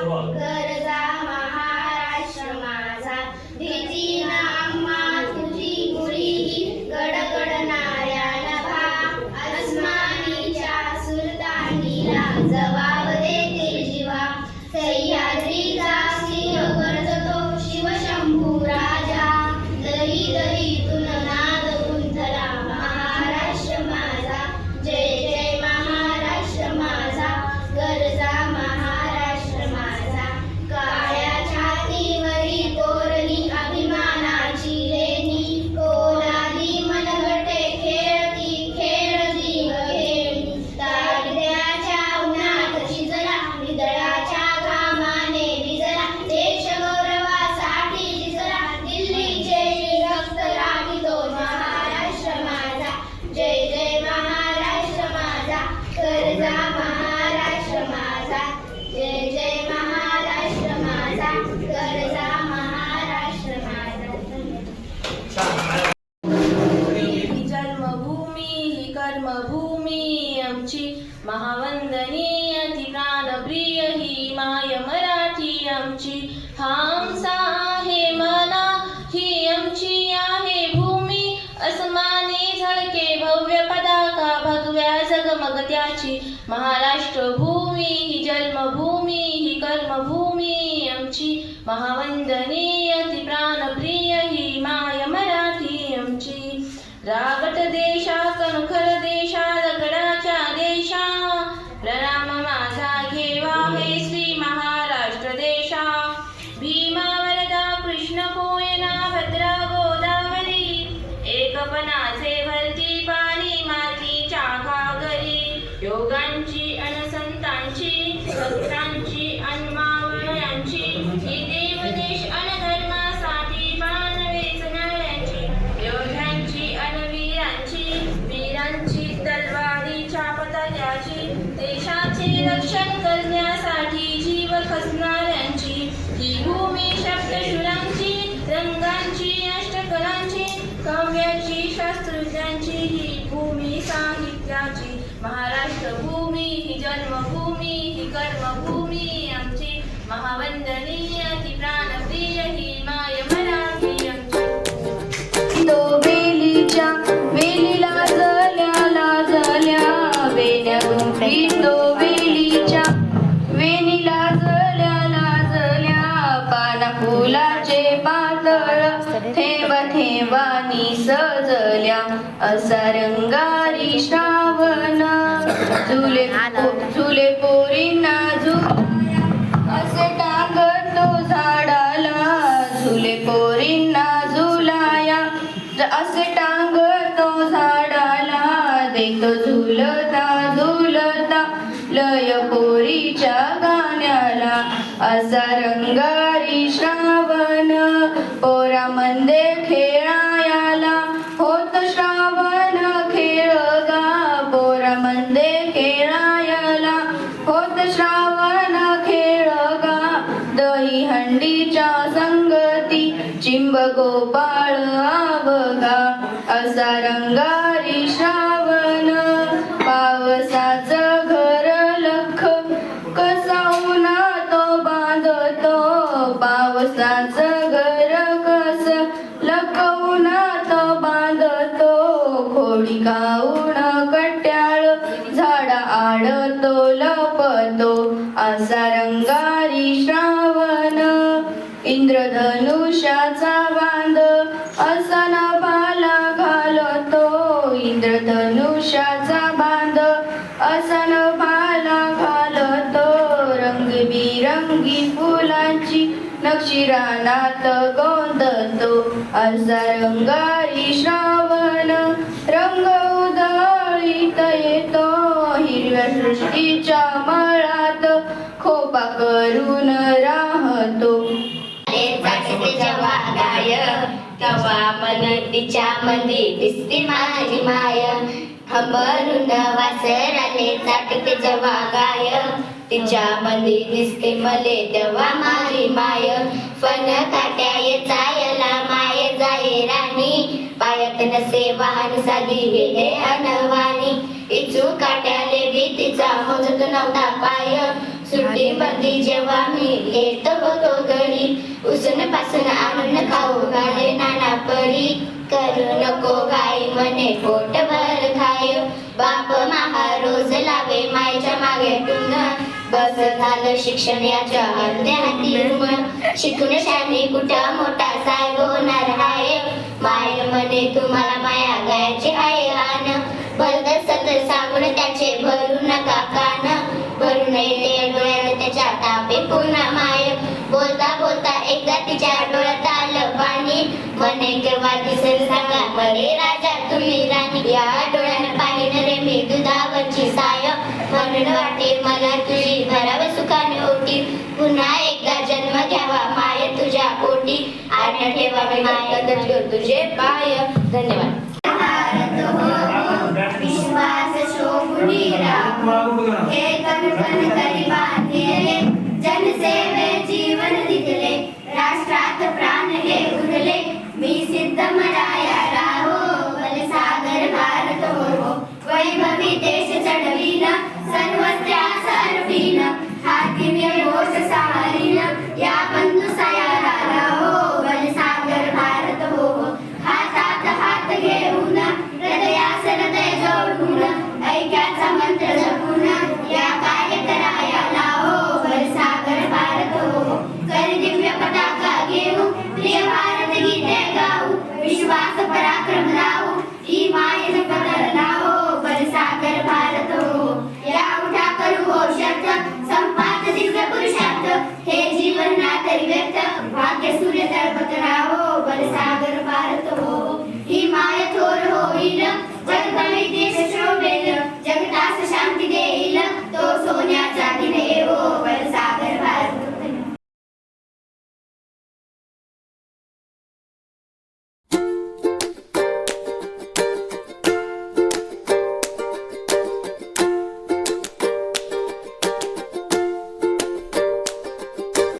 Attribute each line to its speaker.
Speaker 1: गरजा महाराष्ट्र माझा, भीती ना अम्मा तुझी गुढी, गडगडणाऱ्या नभा, अस्मानीच्या सुलतानीला जबाब देते जीवा, सह्याद्रीचा सिंह गर्जतो शिवशंभू राजा, दरी दरीतून नाद गुंतला महाराष्ट्र माझा, जय जय महाराष्ट्र माझा, गरजा महाराष्ट्र माझा, काळ्या छातीवरी तोरली अभिमानाची लेणी, कोलादी मनगटे खेळती खेळती खेळणी, तारड्याच्या उन्हात शिजला विदळाच्या घामाने भिजला, देश गौरवासाठी झिजला दिल्लीचे रक्त राखितो महाराष्ट्र माझा, जय जय महाराष्ट्र माझा, गरजा महाराष्ट्र माझा, जय जय महाराष्ट्र माझा, गरजा महाराष्ट्र माझा.
Speaker 2: ही जन्मभूमी ही कर्मभूमी आमची, महावंदनीय ती प्राणप्रिय ही माय मराठी आमची, हा आमचा आहे मना ही आमची आहे भूमी, अस्मानी झळके भव्य पताका भगव्या जगमगत्याची, महाराष्ट्र भूमी ही जन्मभूमी ही कर्मभूमी आमची, महावंदनीय ती प्राणप्रिय ही माय मराठी आमची. रागट देशा कणखर देशा दगडाच्या देशा, प्रणाम माझा घेवा हे श्री महाराष्ट्र देशा, भीमा वरदा कृष्ण कोयना भद्रा गोदावरी, एकपणाचे भरती पाणी मातीच्या घागरी, योगांची अन संतांची भक्तांची अन मावळ्यांची, ही देवदेश अन धर्मासाठी प्राण वेचणाऱ्यांची, योद्ध्यांची अन वीरांची तलवारीच्या पताक्याची, देशाचे रक्षण करण्यासाठी जीव खचणाऱ्यांची, ही भूमी शब्दशूरांची रंगांची अष्टकलांची, काव्याची शास्त्रज्ञांची, ही भूमी साहित्याची, महाराष्ट्र भूमी ही जन्मभूमी ही कर्मभूमी आमची, महावंदनीय ती प्राणप्रिय ही माय मराठी आमची.
Speaker 3: तो वेलीच्या वेलीला जल्या वेण्या गुंफी, तो वेलीच्या वेणीला जल्या पाना फुलाचे पातळ थेंब थेंबानी सजल्या, असा रंगारी श्रावण झुले पोरींना झुलाया, असे टांगतो झाडाला झुले पोरींना झुलाया, असे टांगतो झाडाला, देतो झुलता झुलता लय पोरीच्या गाण्याला, असा रंगारी श्रावण पोरामध्ये खेळायला, होत श्रावण खेळ गा पोरामध्ये खेळायला, होत श्रावण खेळ गा, दही हंडीच्या संगती चिंब गोपाळ आवगा, असा रंगारी श्रावण पावसाचं घर लख, कसा उन्हात बांधतो पावसाचं घर कस लख उन्हात बांधतो, खोडी काऊन कट्याळ झाडा आडतो लपतो, असा रंगारी श्रावण इंद्रधनुष्याचा बांध असा नभाला घालतो, इंद्रधनुष्याचा बांध असा नभाला घालतो, रंगबिरंगी फुलांची नक्षी रानात गोंधतो, असा रंगारी श्रावण रंग उधळीत येतो, हिरव्या सृष्टीच्या मळात खोपा करून राहतो.
Speaker 1: जेव्हा गाय तेव्हा मन तिच्या मध्ये दिसते माझी माय, हंबरून वासराले चाटते जेव्हा गाय, तिच्या मध्ये दिसते मले तेव्हा माझी माय, पण काट्या चायला माय जाये राणी, पायात नसे वाहन साधी गेले अनवाणी, इचू काट्याले भीतीचा मोजत नव्हता पाय, सुट्टीमध्ये जेव्हा मी येत होतो घरी, उसून पासून आणून खाऊ घाले नाना परी. करू नको घाई म्हणे पोटभर खाय, बाप महा रोज लावे मायच्या मागे टुंग. बस झालं शिक्षण याच्या अर्ध्या हाती रुम, शिकून शाने कुठं मोठा साहेब होणार हाय. माय म्हणे तुम्हाला माया गायची आहे आन, भलत सतर सांगून त्याचे भरू नका कान. भरू नये ते डोळ्यात त्याच्या तापे पुन्हा माय, बोलता बोलता एकदा तिच्या डोळ्यात आलं पाणी. म्हणे केव्हा दिसेल सांगा मरे राजा तुम्ही राणी, या डोळ्यानं पाहिलं रे मी दुधावरची साय. म्हणून वाटे मला तुझी भरावं सुखाने ओटी, पुन्हा एकदा जन्म घ्यावा माय तुझ्या पोटी. आज्ञा ठेवा मी माय तुझे पाय. धन्यवाद. विश्वास शोभुनी राहू, हे कण कण करी बांधिले, जनसेवे जीवन दिले, राष्ट्रात प्राण हे उरले. मी सिद्ध मराया राहो, बलसागर भारत हो. वैभवी देश चढवीन, सर्वस्त्या सर्वीन, हा दिव्य घोष सारीन, या बंधू सयारा राहो, बलसागर भारत हो. हातात हात घेऊन, हृदयास हृदय जोडून, ऐक्याचा मंत्र जपून, या कार्य कराया लावो, बलसागर भारत हो. कर दिव्य पताका घेऊ, प्रिय भारत गीते गाऊ, विश्वास पराक्रम लावू, ही माय जपत लावो, बलसागर भारत हो. या उठा करू हो शर्त, संपात दिव्य पुरुषार्थ, हे जीवन ना तरी व्यर्थ, भाग्य सूर्य तळपत राहो,